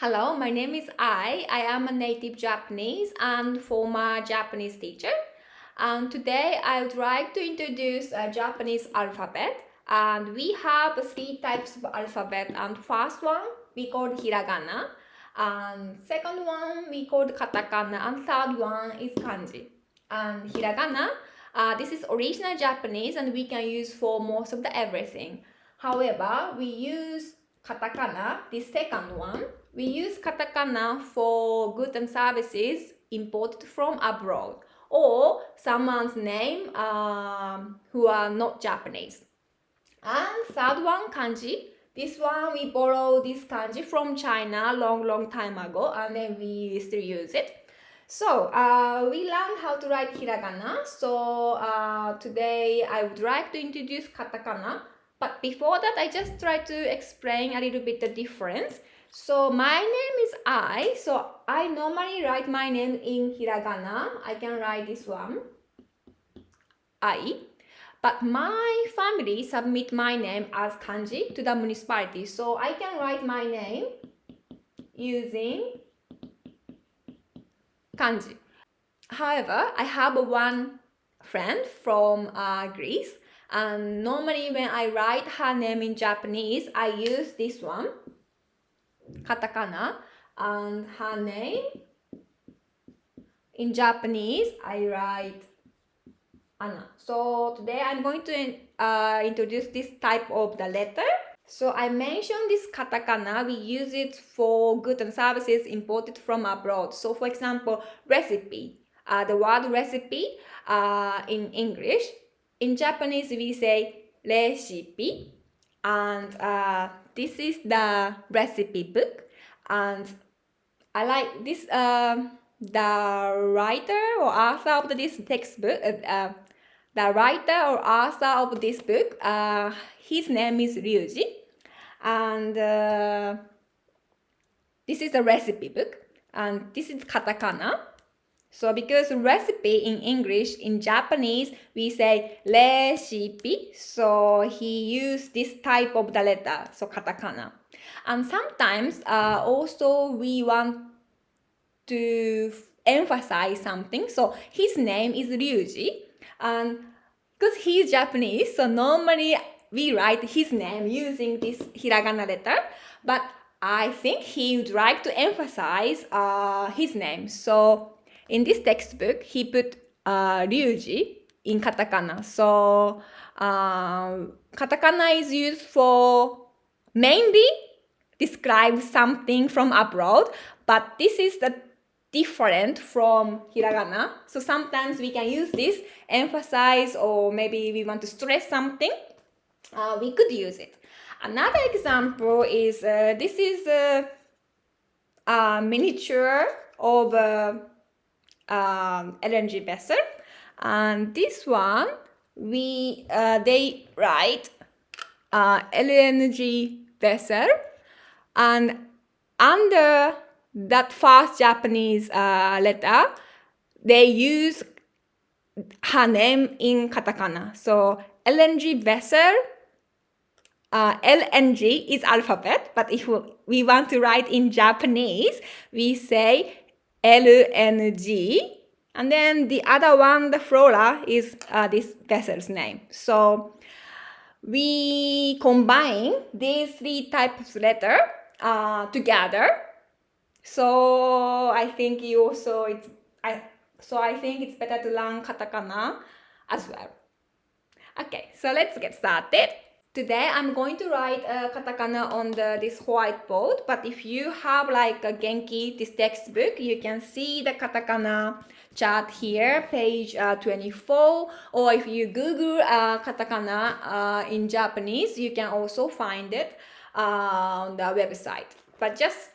Hello, my name is Ai. I am a native Japanese and former Japanese teacher. And today I would like to introduce a Japanese alphabet. And we have three types of alphabet. And first one we call hiragana. And second one we call katakana. And third one is kanji. And hiragana, this is original Japanese and we can use for most of the everything. However, we use katakana, this second one. We use katakana for goods and services imported from abroad or someone's name who are not Japanese. And third one, kanji. This one we borrow this kanji from China long time ago and then we still use it. So we learned how to write hiragana. So today I would like to introduce katakana. But before that, I just try to explain a little bit the difference. So my name is Ai. So I normally write my name in hiragana. I can write this one, Ai. But my family submit my name as kanji to the municipality. So I can write my name using kanji. However, I have one friend from Greece. And normally when I write her name in Japanese, I use this one, katakana, and her name in Japanese, I write Anna. So today I'm going to introduce this type of the letter. So I mentioned this katakana, we use it for goods and services imported from abroad. So for example, recipe, the word recipe in English. In Japanese, we say recipe, and this is the recipe book. And I like this, the writer or author of this textbook, the writer or author of this book, his name is Ryuji. And this is a recipe book, and this is katakana. So because recipe in English, in Japanese, we say recipe. So he used this type of the letter, so katakana. And sometimes also we want to emphasize something. So his name is Ryuji. And because he's Japanese, so normally we write his name using this hiragana letter. But I think he would like to emphasize his name. So in this textbook, he put Ryuji in katakana. So katakana is used for mainly describe something from abroad, but this is the different from hiragana. So sometimes we can use this, emphasize, or maybe we want to stress something. We could use it. Another example is this is a miniature of LNG vessel, and this one they write LNG vessel, and under that first Japanese letter they use her name in katakana. So LNG vessel, LNG is alphabet, but if we want to write in Japanese, we say LNG, and then the other one, the flora, is this vessel's name. So we combine these three types of letter together. So I think I think it's better to learn katakana as well. Okay, so let's get started. Today I'm going to write katakana on this whiteboard, but if you have like a Genki, this textbook, you can see the katakana chart here, page 24, or if you Google katakana in Japanese, you can also find it on the website. But just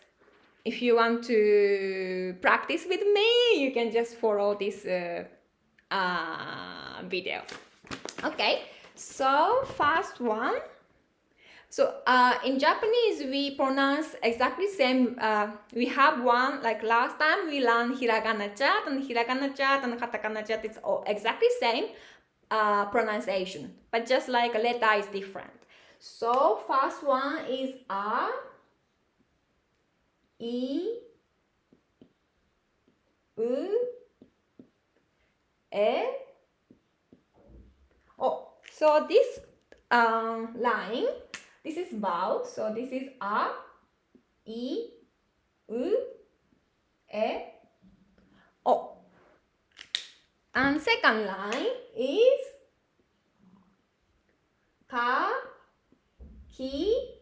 if you want to practice with me, you can just follow this video. Okay. So first one. So in Japanese we pronounce exactly same. We have one like last time we learned hiragana chat and katakana chat. It's all exactly same pronunciation, but just like a letter is different. So first one is a. い、う、え。Oh, so this line, this is vowel. So this is a, I, U, E, O. And second line is ka, ki,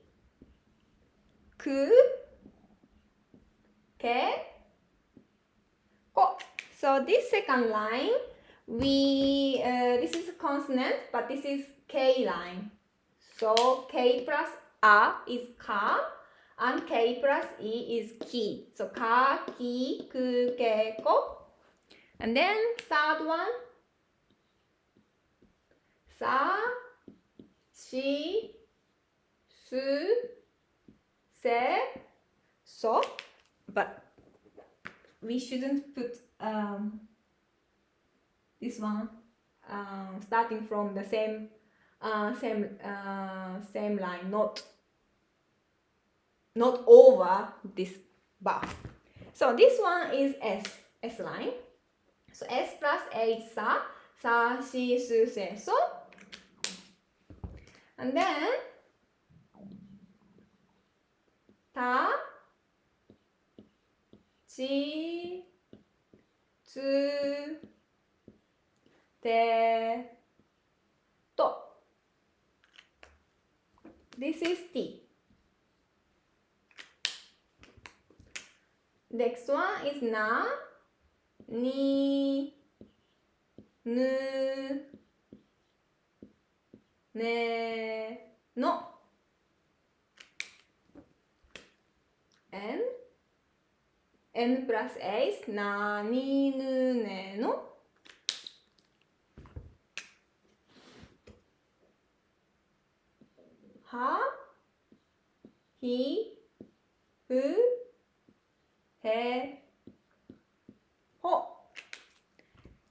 ku, ke, ko. So this second line, this is a consonant, but this is K line. So K plus A is ka, and K plus E is ki. So ka, ki, ku, ke, ko. And then third one, sa, shi, su, se, so. But we shouldn't put this one starting from the same line, not over this bar. So this one is S line. So S plus A is sa, shi, su, se, so. And then ta, chi, tsu, te, to. This is T. Next one is na, ni, nu, ne, no. And N plus A is na, ni, nu, ne, no. Ha, hi, hu, he, ho.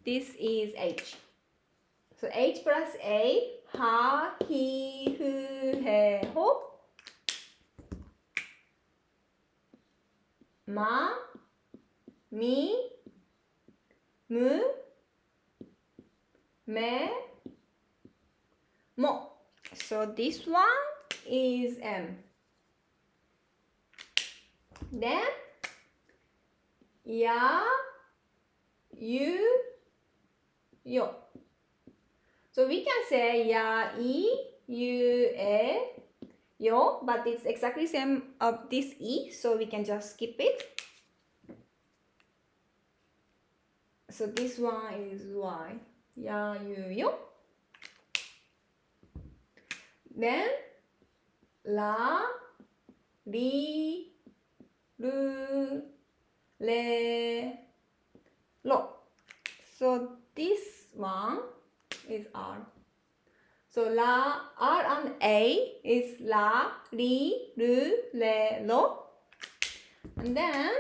This is H. So H plus A, ha, hi, hu, he, ho. Ma, mi, mu, me, mo. So this one is M. Then ya, you, yo. So we can say ya, I, you, e, yo, but it's exactly same of this I, so we can just skip it. So this one is Y, ya, you, yo. Then la, li, lu, le, lo. So this one is R. So la, R and A is la, li, lu, le, lo. And then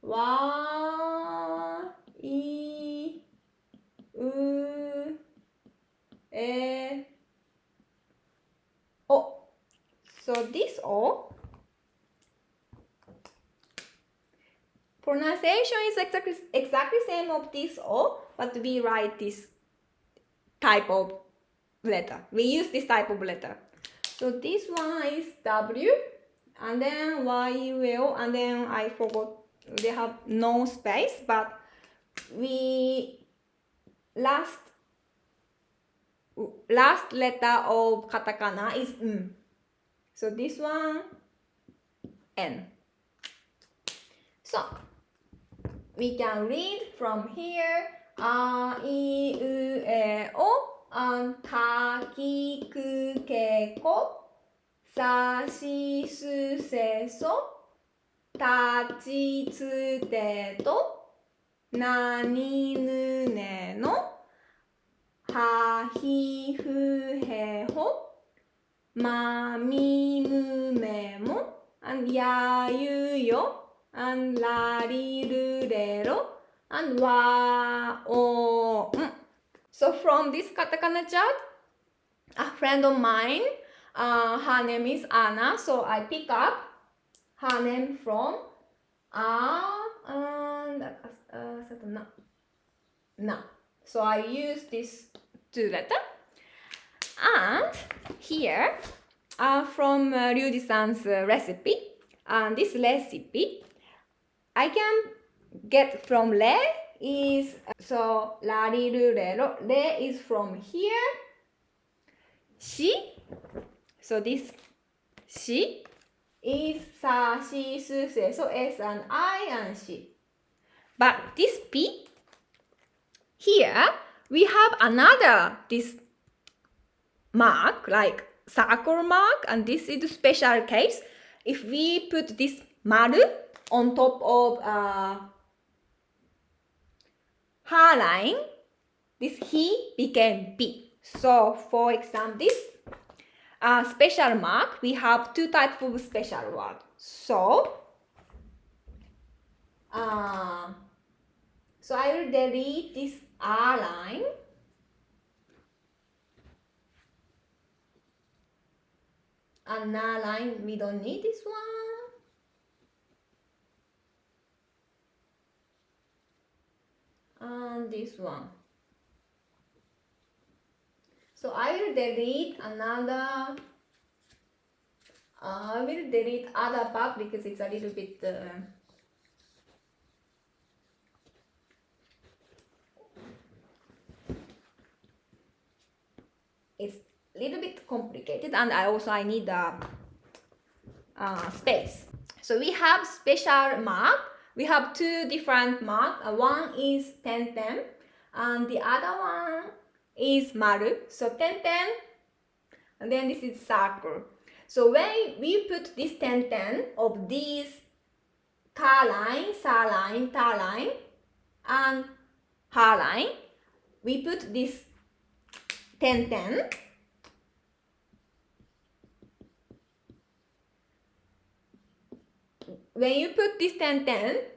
wa, I, u, e, o. So this O, pronunciation is exactly same of this O, but we write this type of letter. We use this type of letter. So this one is W, and then Y, U, O, and then I forgot, they have no space, but we last letter of katakana is N. So this one, N. So we can read from here, a, I, U, E, O, and ka, ki, ku, ke, ko, sa, shi, su, se, so, ta, chi, tsu, te, to, na, ni, nu, ne, no, ha, hi, hu, he, ho, ma, mi, mu, me, mo, and ya, you, yo, and la, ri, ru, re, ro, and wa, o, So from this katakana chart, a friend of mine, her name is Anna, so I pick up her name from and na. So I use this two letter. And here from Ryuji-san's recipe. And this recipe I can get from re is so la ri ru re ro. Re is from here. Shi. So this shi is sa, shi, su, se. So S and I and shi. But this P, here we have another this mark like circle mark, and this is a special case. If we put this maru on top of her line, this he became P. So for example, this special mark, we have two types of special word. So I will delete this R line. And R line, we don't need this one. And this one. So I will delete another. I will delete other part because it's a little bit. It's a little bit complicated, and I need a space. So we have special mark. We have two different mark. One is 10, and the other one is maru. So 10, and then this is circle. So when we put this 10 of these ka line, sa line, ta line, and ha line, we put this 10. When you put this 10,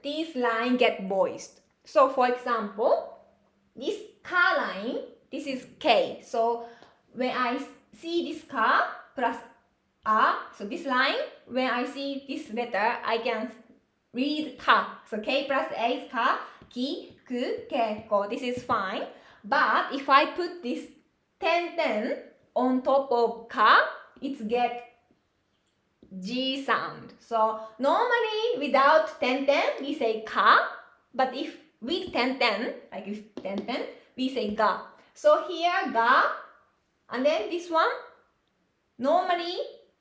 this line get voiced. So for example, this ka line, this is K. So when I see this ka plus a, so this line, when I see this letter, I can read ka. So K plus A is ka, ki, ku, ke, ko. This is fine. But if I put this 10 on top of ka, it get G sound. So normally without 10 we say ka, but if with 10 like with 10 we say ga. So here ga, and then this one normally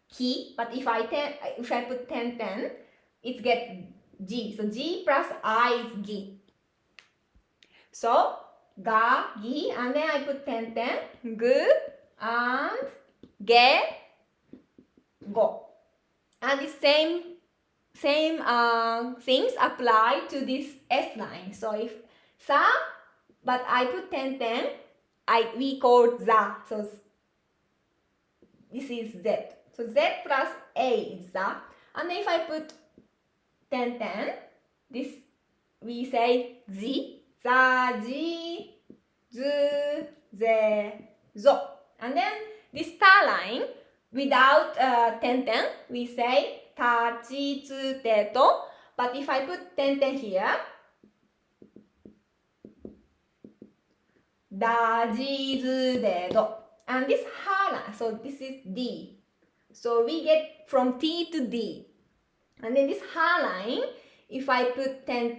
ki, but if I put 10 it get G. So G plus I is gi. So ga, gi, and then I put 10 gu and ge, go. And the same things apply to this S line. So if sa, but I put 10, we call za. So this is Z. So Z plus A is za. And if I put 10, this we say Z, za, ji, zu, ze, zo. And then this ta line, without 10, we say ta, chi, tsu, te, to. But if I put 10 here, da, ji, zu, de, do. And this ha line, so this is D. So we get from T to D. And then this ha line, if I put 10,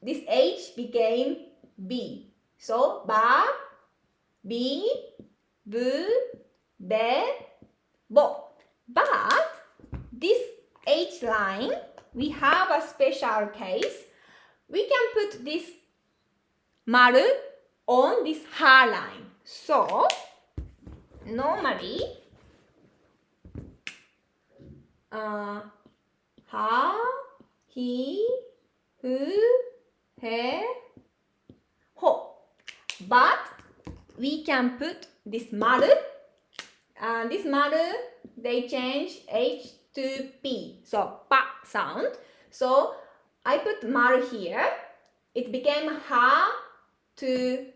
this H became B. So ba, bi, bu, be, bo. But this H line, we have a special case. We can put this maru on this ha line. So normally ha, he, hu, he, ho. But we can put this maru. And this maru, they change H to P. So pa sound. So I put maru here. It became ha to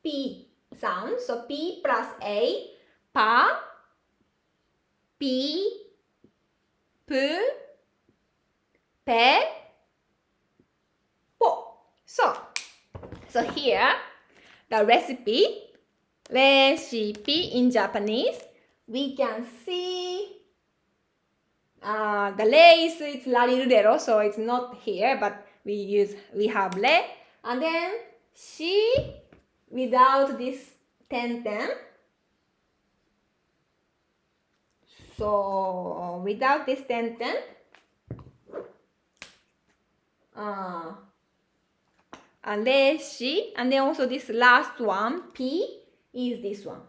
P sound. So P plus A, pa, P, pu, pe, po. So here, the recipe in Japanese, we can see the re is it's larirurero, so it's not here, but we have re, and then shi without this tenten. So without this tenten, and then shi, and then also this last one, p, is this one.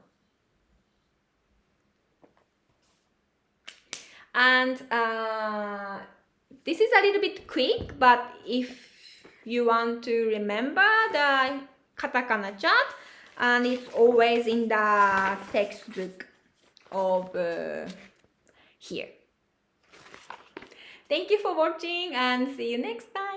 And this is a little bit quick, but if you want to remember the katakana chart, and it's always in the textbook of here. Thank you for watching and see you next time.